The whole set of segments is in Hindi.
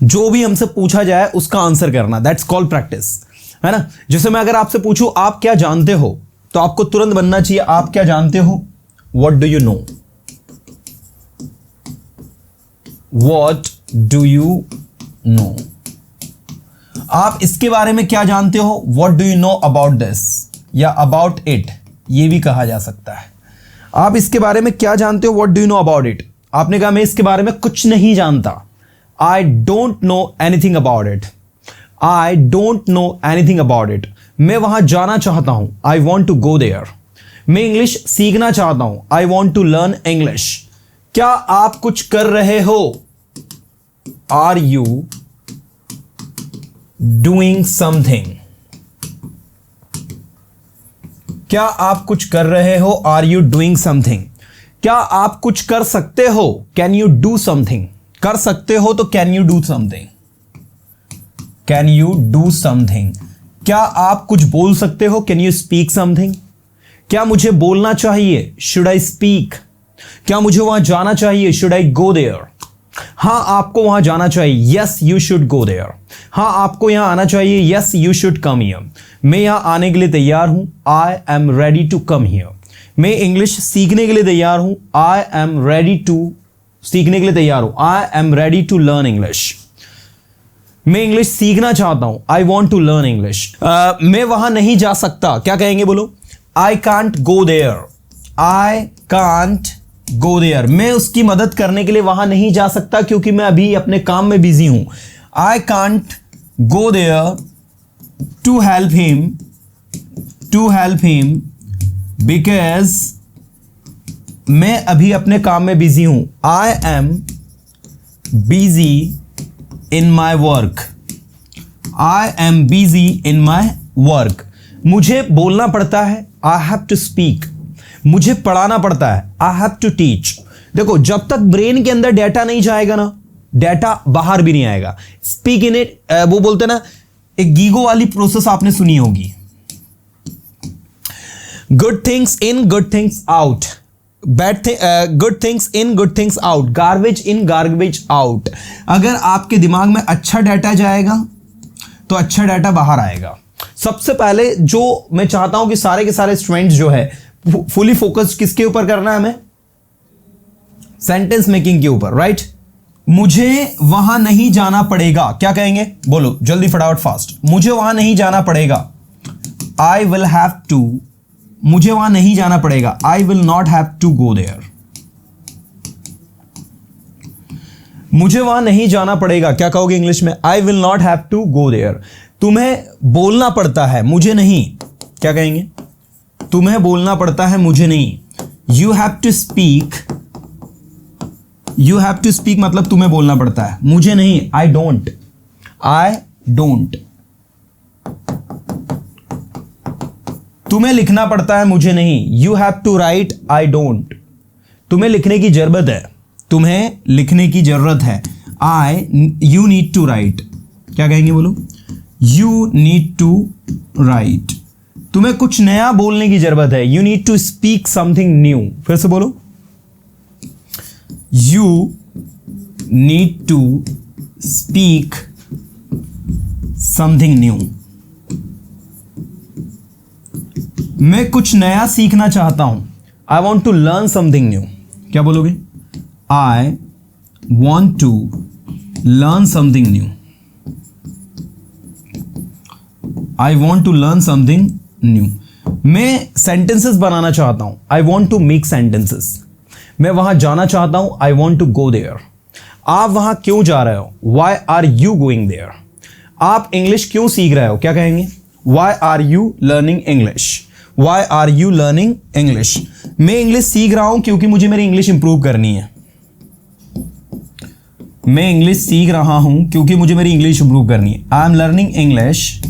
जो भी हमसे पूछा जाए उसका आंसर करना, दैट्स कॉल्ड प्रैक्टिस, है ना। जैसे मैं अगर आपसे पूछूं आप क्या जानते हो, तो आपको तुरंत बनना चाहिए आप क्या जानते हो, what do you no, what do you no. आप इसके बारे में क्या जानते हो, what do you know about this, या अबाउट इट, ये भी कहा जा सकता है। आप इसके बारे में क्या जानते हो, what do you know about it. आपने कहा मैं इसके बारे में कुछ नहीं जानता, I don't know anything about it, I don't know anything about it. मैं वहां जाना चाहता हूं, I want to go there. मैं इंग्लिश सीखना चाहता हूं, I want to learn English. क्या आप कुछ कर रहे हो, आर यू डूइंग समथिंग। क्या आप कुछ कर रहे हो, आर यू डूइंग समथिंग। क्या आप कुछ कर सकते हो, कैन यू डू समथिंग। कर सकते हो तो can you do something, can you do something. क्या आप कुछ बोल सकते हो, कैन यू स्पीक समथिंग। क्या मुझे बोलना चाहिए, शुड आई स्पीक। क्या मुझे वहां जाना चाहिए, शुड आई गो देयर। हाँ आपको वहां जाना चाहिए, yes you should go there. हाँ आपको यहां आना चाहिए, yes you should come here. मैं यहां आने के लिए तैयार हूं, I am ready to come here. मैं इंग्लिश सीखने के लिए तैयार हूं, आई एम रेडी टू सीखने के लिए तैयार हूं, I am ready to learn English. मैं इंग्लिश सीखना चाहता हूं, I want to learn English. मैं वहां नहीं जा सकता, क्या कहेंगे बोलो, I can't go there, I can't go there. मैं उसकी मदद करने के लिए वहां नहीं जा सकता क्योंकि मैं अभी अपने काम में बिजी हूं, I can't go there to help him because मैं अभी अपने काम में बिजी हूं, I am busy in my work, I am busy in my work. मुझे बोलना पड़ता है, आई हैव टू स्पीक। मुझे पढ़ाना पड़ता है, आई हैव टू टीच। देखो जब तक ब्रेन के अंदर डेटा नहीं जाएगा ना, डेटा बाहर भी नहीं आएगा। स्पीक इन इट, वो बोलते ना, एक गीगो वाली प्रोसेस आपने सुनी होगी, good things in good things out, good things in good things out, garbage in garbage out. अगर आपके दिमाग में अच्छा डाटा जाएगा तो अच्छा डाटा बाहर आएगा। सबसे पहले जो मैं चाहता हूं कि सारे के सारे स्टूडेंट्स जो है फुली फोकस किसके ऊपर करना है, हमें सेंटेंस मेकिंग के ऊपर, राइट। मुझे वहां नहीं जाना पड़ेगा, क्या कहेंगे बोलो जल्दी फटाफट फास्ट। मुझे वहां नहीं जाना पड़ेगा, आई विल हैव टू। मुझे वहां नहीं जाना पड़ेगा, I will not have to go there. मुझे वहां नहीं जाना पड़ेगा, क्या कहोगे इंग्लिश में, I will not have to go there. तुम्हें बोलना पड़ता है, मुझे नहीं, क्या कहेंगे, तुम्हें बोलना पड़ता है, मुझे नहीं। You have to speak, you have to speak मतलब तुम्हें बोलना पड़ता है, मुझे नहीं, आई डोंट, आई डोंट। तुम्हें लिखना पड़ता है, मुझे नहीं, you have to write, I don't. तुम्हें लिखने की जरूरत है, तुम्हें लिखने की जरूरत है, यू नीड टू राइट, क्या कहेंगे बोलो, यू नीड टू राइट। तुम्हें कुछ नया बोलने की जरूरत है, you need to speak something new. फिर से बोलो, you need to speak something new. मैं कुछ नया सीखना चाहता हूं, I want to learn something new, क्या बोलोगे, I want to learn something new, I want to learn something new. मैं सेंटेंसेस बनाना चाहता हूं, I want to make sentences. मैं वहां जाना चाहता हूं, I want to go there. आप वहां क्यों जा रहे हो, why are you going there. आप इंग्लिश क्यों सीख रहे हो, क्या कहेंगे, why are you learning English, why are you learning English. मैं इंग्लिश सीख रहा हूं क्योंकि मुझे मेरी इंग्लिश इंप्रूव करनी है। मैं इंग्लिश सीख रहा हूं क्योंकि मुझे मेरी इंग्लिश इंप्रूव करनी है, I am learning English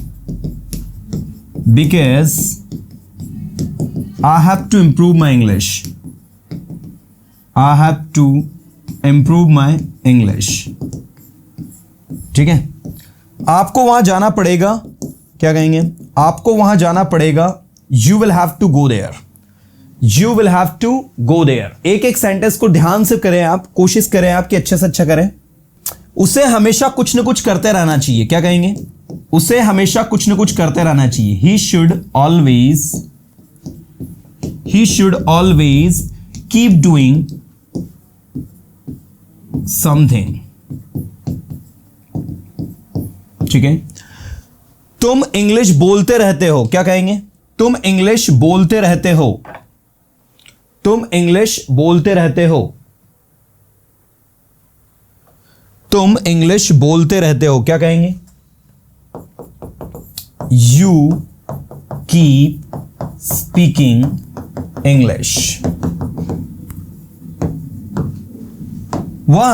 because I have to improve my English, I have to improve my English। ठीक है, आपको वहां जाना पड़ेगा, क्या कहेंगे, आपको वहां जाना पड़ेगा, you will have to go there, you will have to go there। एक एक सेंटेंस को ध्यान से करें आप, कोशिश करें आप कि अच्छे से अच्छा करें। उसे हमेशा कुछ न कुछ करते रहना चाहिए। क्या कहेंगे? उसे हमेशा कुछ न कुछ करते रहना चाहिए। He should always keep doing something. ठीक है। तुम इंग्लिश बोलते रहते हो। क्या कहेंगे? तुम इंग्लिश बोलते रहते हो। तुम इंग्लिश बोलते रहते हो। तुम इंग्लिश बोलते रहते हो। क्या कहेंगे? You keep speaking English. वह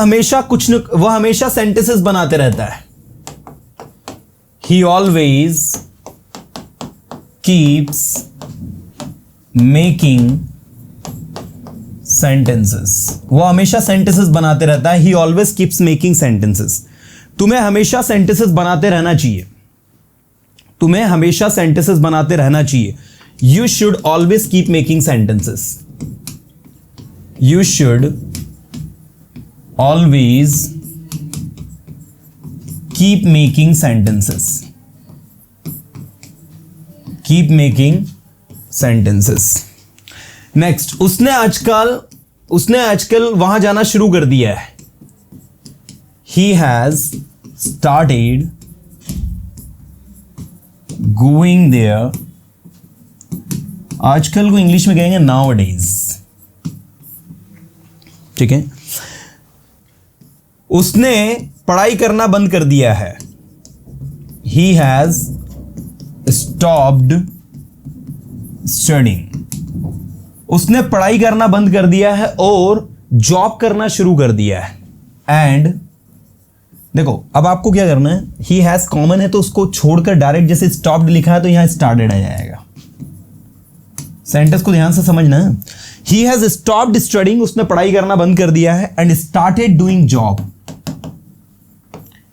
हमेशा सेंटेंसेस बनाते रहता है। He always keeps making sentences. वो हमेशा सेंटेंसेस बनाते रहता है। He always keeps making sentences. तुम्हें हमेशा सेंटेंसेस बनाते रहना चाहिए। तुम्हें हमेशा सेंटेंसेस बनाते रहना चाहिए। You should always keep making sentences. You should always keep making sentences. Keep making sentences. Next, उसने आजकल वहां जाना शुरू कर दिया है। He has started going there. आजकल को इंग्लिश में कहेंगे nowadays। ठीक है। उसने पढ़ाई करना बंद कर दिया है। He has stopped studying. उसने पढ़ाई करना बंद कर दिया है और जॉब करना शुरू कर दिया है। एंड देखो, अब आपको क्या करना है? He has कॉमन है तो उसको छोड़कर डायरेक्ट जैसे स्टॉप्ड लिखा है तो यहां स्टार्टेड आ जाएगा। सेंटेंस को ध्यान से समझना। He has stopped studying. उसने पढ़ाई करना बंद कर दिया है। And started doing job.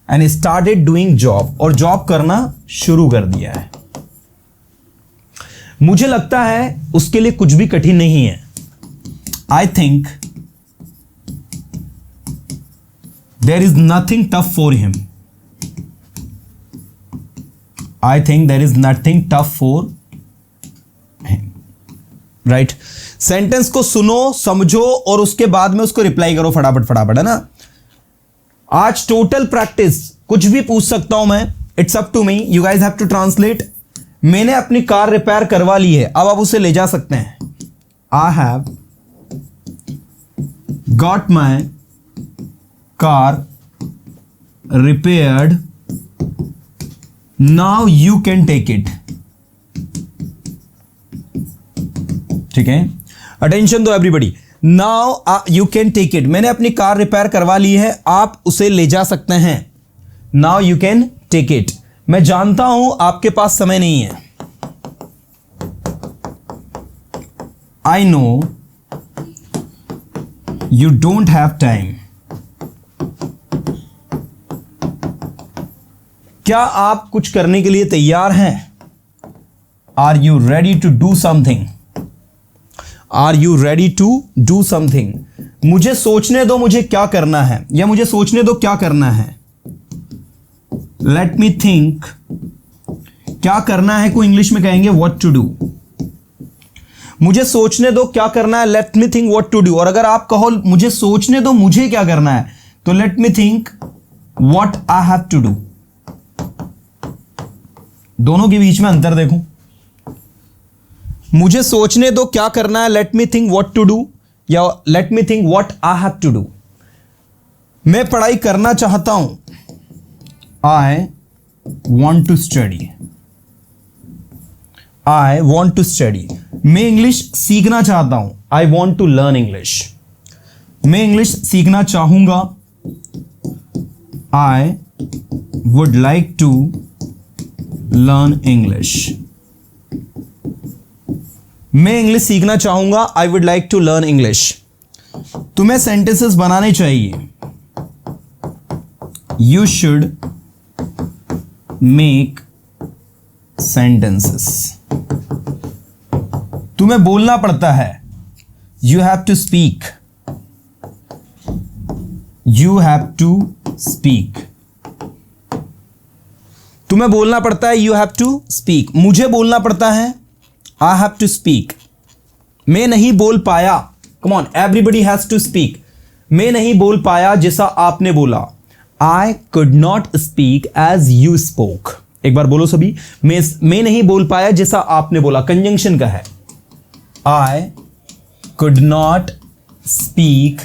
And started doing job, और जॉब करना शुरू कर दिया है। मुझे लगता है उसके लिए कुछ भी कठिन नहीं है। I think there is nothing tough for him. I think there is nothing tough for him. Right. Sentence को सुनो, समझो और उसके बाद में उसको रिप्लाई करो फटाफट, है ना। आज टोटल प्रैक्टिस, कुछ भी पूछ सकता हूं मैं। It's up to me, you guys have to translate. मैंने अपनी कार रिपेयर करवा ली है, अब आप उसे ले जा सकते हैं। I have got my car repaired, now you can take it. ठीक है, अटेंशन दो everybody. Now you can take it. मैंने अपनी कार रिपेयर करवा ली है, आप उसे ले जा सकते हैं। Now you can take it. मैं जानता हूं आपके पास समय नहीं है। I know you don't have time. क्या आप कुछ करने के लिए तैयार हैं? Are you ready to do something? Are you ready to do something? मुझे सोचने दो मुझे क्या करना है, या मुझे सोचने दो क्या करना है। Let me think. क्या करना है को इंग्लिश में कहेंगे व्हाट टू डू। मुझे सोचने दो क्या करना है, let me think what to do. और अगर आप कहो मुझे सोचने दो मुझे क्या करना है, तो let me think what I have to do. दोनों के बीच में अंतर देखो। मुझे सोचने दो क्या करना है, let me think what to do, या let me think what I have to do. मैं पढ़ाई करना चाहता हूं, I want to study. I want to study. मैं इंग्लिश सीखना चाहता हूं, I want to learn English. मैं इंग्लिश सीखना चाहूंगा, I would like to learn English. मैं इंग्लिश सीखना चाहूंगा, I would like to learn English. तुम्हें सेंटेंसेस बनाने चाहिए, यू शुड मेक सेंटेंसेस। तुम्हें बोलना पड़ता है, you have to speak. You have to speak. तुम्हें बोलना पड़ता है, यू हैव टू स्पीक। मुझे बोलना पड़ता है, आई हैव टू स्पीक। मैं नहीं बोल पाया, come on, everybody has to speak. मैं नहीं बोल पाया जैसा आपने बोला, I could not speak as you spoke. एक बार बोलो सभी, मैं नहीं बोल पाया जैसा आपने बोला, कंजंक्शन का है। I could not speak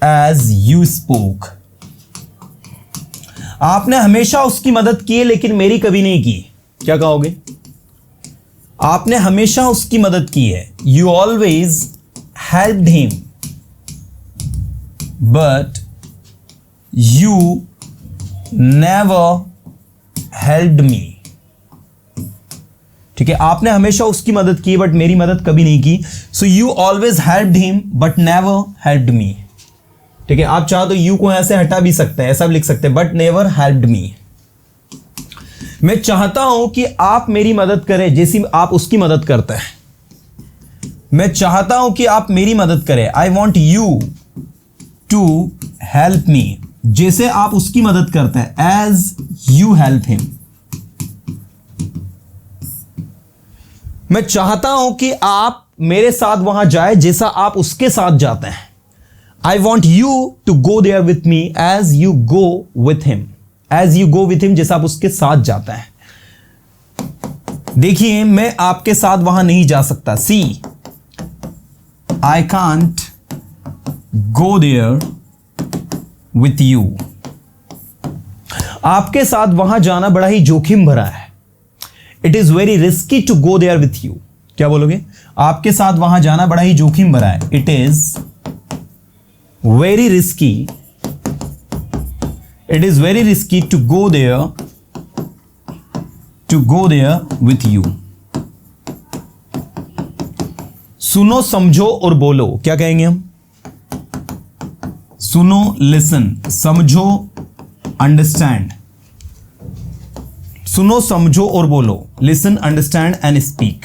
as you spoke. आपने हमेशा उसकी मदद की है लेकिन मेरी कभी नहीं की। क्या कहोगे? आपने हमेशा उसकी मदद की है, you always helped him but you never helped me. ठीक है, आपने हमेशा उसकी मदद की बट मेरी मदद कभी नहीं की। So you always helped him but never helped me. ठीक है, आप चाहो तो यू को ऐसे हटा भी सकते हैं, ऐसा भी लिख सकते हैं, बट नेवर हेल्प्ड मी। मैं चाहता हूं कि आप मेरी मदद करें जैसी आप उसकी मदद करते हैं। मैं चाहता हूं कि आप मेरी मदद करें, I want you to help me, जैसे आप उसकी मदद करते हैं, एज यू हेल्प हिम। मैं चाहता हूं कि आप मेरे साथ वहां जाए जैसा आप उसके साथ जाते हैं। I want you to go there with me as you go with him, as you go with him, जैसा आप उसके साथ जाता है। देखिए, मैं आपके साथ वहां नहीं जा सकता, see I can't go there with you. आपके साथ वहां जाना बड़ा ही जोखिम भरा है। It is very risky to go there with you. क्या बोलोगे? आपके साथ वहां जाना बड़ा ही जोखिम भरा है। It is very risky, it is very risky to go there with you. सुनो, समझो और बोलो। क्या कहेंगे हम? सुनो, लिसन, समझो, अंडरस्टैंड। सुनो, समझो और बोलो, लिसन, अंडरस्टैंड एंड स्पीक।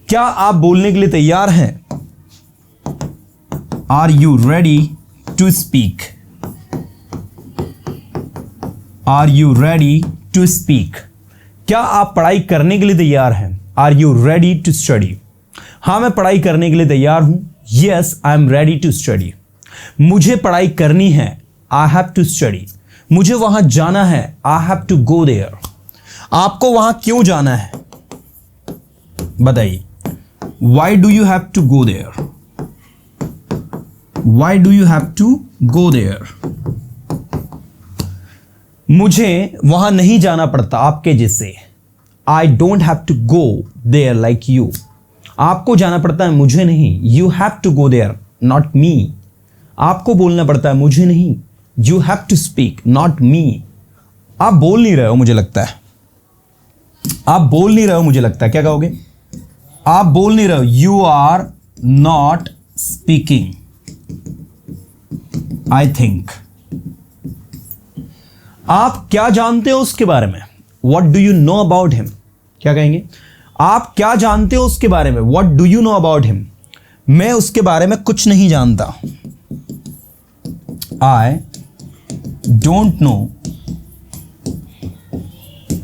क्या आप बोलने के लिए तैयार हैं? Are you ready to speak? Are you ready to speak? क्या आप पढ़ाई करने के लिए तैयार हैं? Are you ready to study? हाँ, मैं पढ़ाई करने के लिए तैयार हूं। Yes, I am ready to study. मुझे पढ़ाई करनी है, आई हैव टू स्टडी। मुझे वहां जाना है, I have to go there. आपको वहां क्यों जाना है बताइए? Why do you have to go there? Why do you have to go there? मुझे वहां नहीं जाना पड़ता आपके जैसे। I don't have to go there like you. आपको जाना पड़ता है, मुझे नहीं। You have to go there, not me. आपको बोलना पड़ता है, मुझे नहीं। You have to speak, not me. आप बोल नहीं रहे हो, मुझे लगता है। आप बोल नहीं रहे हो, मुझे लगता है। क्या कहोगे? आप बोल नहीं रहे हो। You are not speaking, I think. आप क्या जानते हो उसके बारे में? What do you know about him? क्या कहेंगे? आप क्या जानते हो उसके बारे में? What do you know about him? मैं उसके बारे में कुछ नहीं जानता। I don't know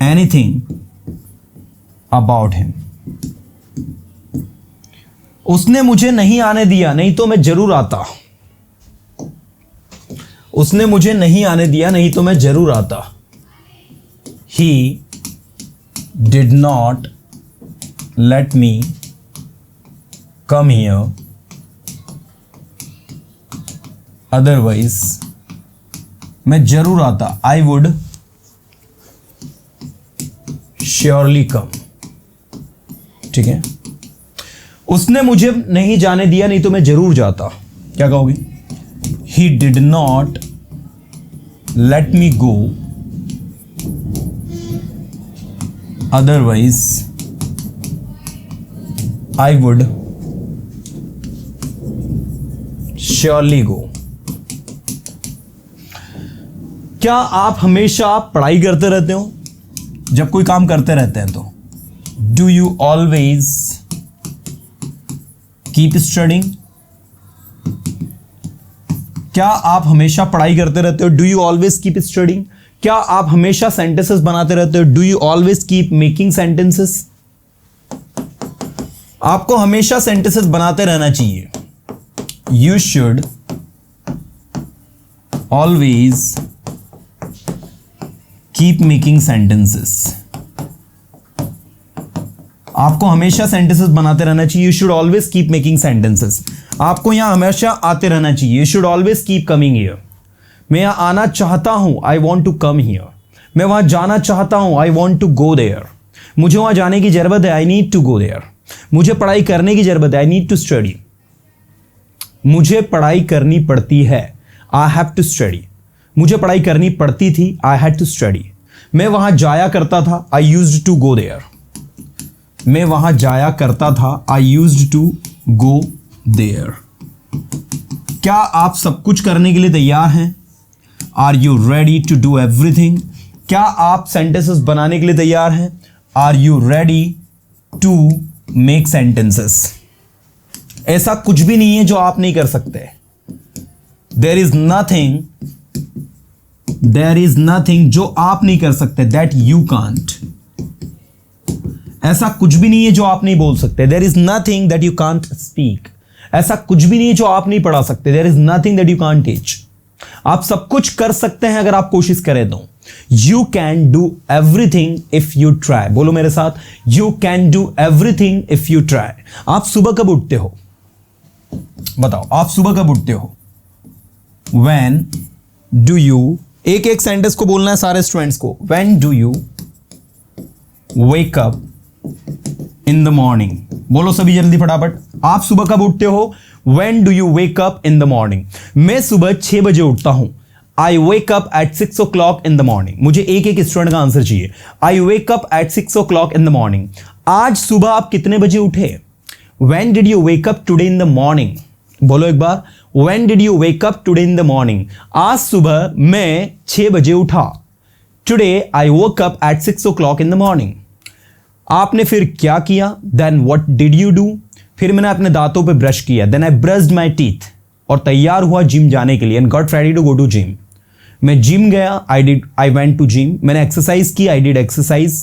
anything about him. उसने मुझे नहीं आने दिया, नहीं तो मैं जरूर आता। उसने मुझे नहीं आने दिया, नहीं तो मैं जरूर आता। He did not let me come here, otherwise मैं जरूर आता। I would surely come। ठीक है, उसने मुझे नहीं जाने दिया, नहीं तो मैं जरूर जाता। क्या कहोगे? He did not let me go, otherwise I would surely go। क्या आप हमेशा पढ़ाई करते रहते हो? जब कोई काम करते रहते हैं तो do you always keep studying? क्या आप हमेशा पढ़ाई करते रहते हो? Do you always keep studying? क्या आप हमेशा सेंटेंसेस बनाते रहते हो? Do you always keep making sentences? आपको हमेशा सेंटेंसेस बनाते रहना चाहिए. You should always keep making sentences. आपको हमेशा सेंटेंसेस बनाते रहना चाहिए. You should always keep making sentences. आपको यहां हमेशा आते रहना चाहिए. You should always keep coming here. मैं यहां आना चाहता हूं. I want to come here. मैं वहां जाना चाहता हूं. I want to go there. मुझे वहां जाने की जरूरत है. I need to go there. मुझे पढ़ाई करने की जरूरत है. I need to study. मुझे पढ़ाई करनी पड़ती है. I have to study. मुझे पढ़ाई करनी पड़ती थी. I had to study. मैं वहां जाया करता था. I used to go there. मैं वहां जाया करता था. I used to go there. क्या आप सब कुछ करने के लिए तैयार हैं? Are you ready to do everything? क्या आप सेंटेंसेस बनाने के लिए तैयार हैं? Are you ready to make sentences? ऐसा कुछ भी नहीं है जो आप नहीं कर सकते. देयर इज नथिंग जो आप नहीं कर सकते. That you can't. ऐसा कुछ भी नहीं है जो आप नहीं बोल सकते. There is nothing that you can't speak. ऐसा कुछ भी नहीं है जो आप नहीं पढ़ा सकते. There is nothing that you can't teach. आप सब कुछ कर सकते हैं अगर आप कोशिश करें तो. You can do everything if you try. बोलो मेरे साथ, you can do everything if you try. आप सुबह कब उठते हो? बताओ, आप सुबह कब उठते हो? When do you, एक एक सेंटेंस को बोलना है सारे स्टूडेंट्स को. When do you wake up in the morning? बोलो सभी जल्दी फटाफट. आप सुबह कब उठते हो? When do you wake up in the morning? मैं सुबह 6 बजे उठता हूं. I wake up at 6 o'clock in the morning. मुझे एक एक स्टूडेंट का आंसर चाहिए. I wake up at 6 o'clock in the morning. आज सुबह आप कितने बजे उठे? When did you wake up today in the morning? बोलो एक बार. When did you wake up today in the morning? आज सुबह मैं 6 बजे उठा. Today I woke up at 6 o'clock in the morning. आपने फिर क्या किया? Then what did you do? फिर मैंने अपने दांतों पे ब्रश किया. Then I brushed my teeth. और तैयार हुआ जिम जाने के लिए. And got ready to go to gym. मैं जिम गया. I went to gym. मैंने एक्सरसाइज की. I did exercise.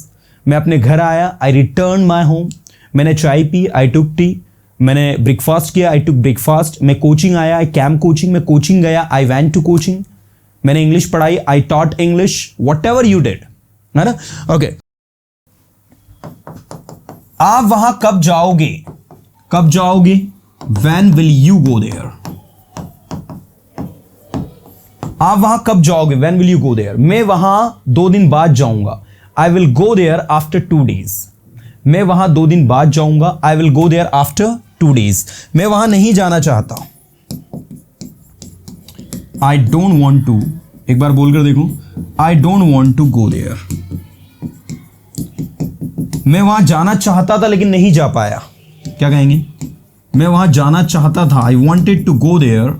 मैं अपने घर आया. I returned my home. मैंने चाय पी. I took tea. मैंने ब्रेकफास्ट किया. I took breakfast. मैं कोचिंग आया. I came coaching. मैं कोचिंग गया. I went to coaching. मैंने इंग्लिश पढ़ाई. I taught English. Whatever you did, है ना? ओके. आप वहां कब जाओगे? कब जाओगे? When will you go there? आप वहां कब जाओगे? When will you go there? मैं वहां 2 दिन बाद जाऊंगा. I will go there after 2 days. मैं वहां 2 दिन बाद जाऊंगा. I will go there after 2 days. मैं वहां नहीं जाना चाहता. I don't want to. एक बार बोलकर देखो. I don't want to go there. मैं वहां जाना चाहता था लेकिन नहीं जा पाया. क्या कहेंगे? मैं वहां जाना चाहता था. I wanted to go there.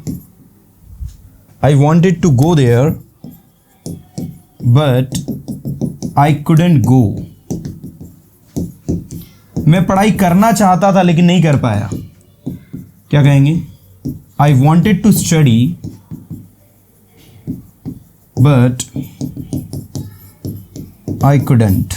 I wanted to go there but I couldn't go. मैं पढ़ाई करना चाहता था लेकिन नहीं कर पाया. क्या कहेंगे? I wanted to study but I couldn't.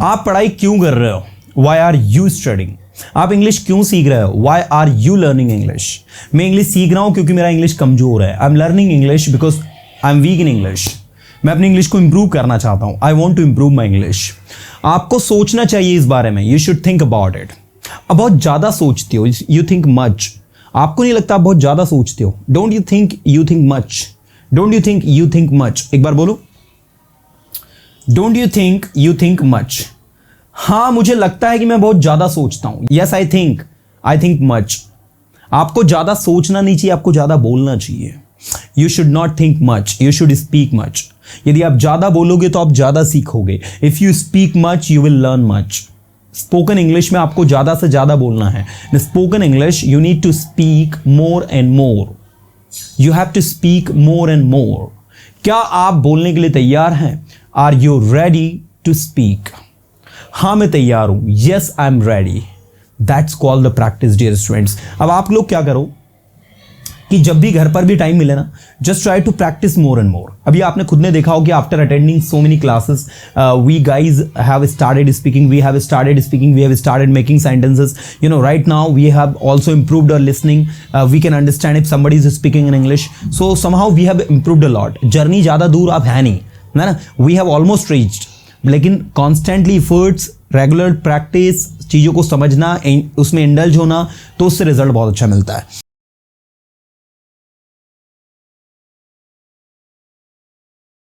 आप पढ़ाई क्यों कर रहे हो? Why are you studying? आप इंग्लिश क्यों सीख रहे हो? Why are you learning English? मैं इंग्लिश सीख रहा हूं क्योंकि मेरा इंग्लिश कमजोर है. I am learning English because I am weak in English. मैं अपनी इंग्लिश को इंप्रूव करना चाहता हूं. I want to improve my English. आपको सोचना चाहिए इस बारे में. You should think about it. अब बहुत ज्यादा सोचते हो. You think much. आपको नहीं लगता आप बहुत ज्यादा सोचते हो? Don't you think you think much? Don't you think you think much? एक बार बोलो. Don't you think you think much? हाँ, मुझे लगता है कि मैं बहुत ज्यादा सोचता हूं. Yes, I think much. आपको ज्यादा सोचना नहीं चाहिए. आपको ज्यादा बोलना चाहिए. You should not think much. You should speak much. यदि आप ज्यादा बोलोगे तो आप ज्यादा सीखोगे. If you speak much you will learn much. Spoken English में आपको ज्यादा से ज्यादा बोलना है. In spoken English you need to speak more and more. You have to speak more and more. क्या आप बोलने के लिए तैयार हैं? Are you ready to speak? हाँ, मैं तैयार हूं. Yes, I am ready. That's called the practice dear students. अब आप लोग क्या करो, कि जब भी घर पर भी टाइम मिले ना, just try to practice more and more. अभी आपने खुद ने देखा हो कि after attending so many classes we guys have started speaking, we have started making sentences, you know, right now we have also improved our listening, we can understand if somebody is speaking in English, so somehow we have improved a lot. Journey ज़्यादा दूर आप है नहीं, है ना, वी हैव ऑलमोस्ट रीच्ड, लेकिन कॉन्स्टेंटली एफर्ट्स, रेगुलर प्रैक्टिस, चीज़ों को समझना, उसमें इंडल्ज होना, तो उससे रिजल्ट बहुत अच्छा मिलता है।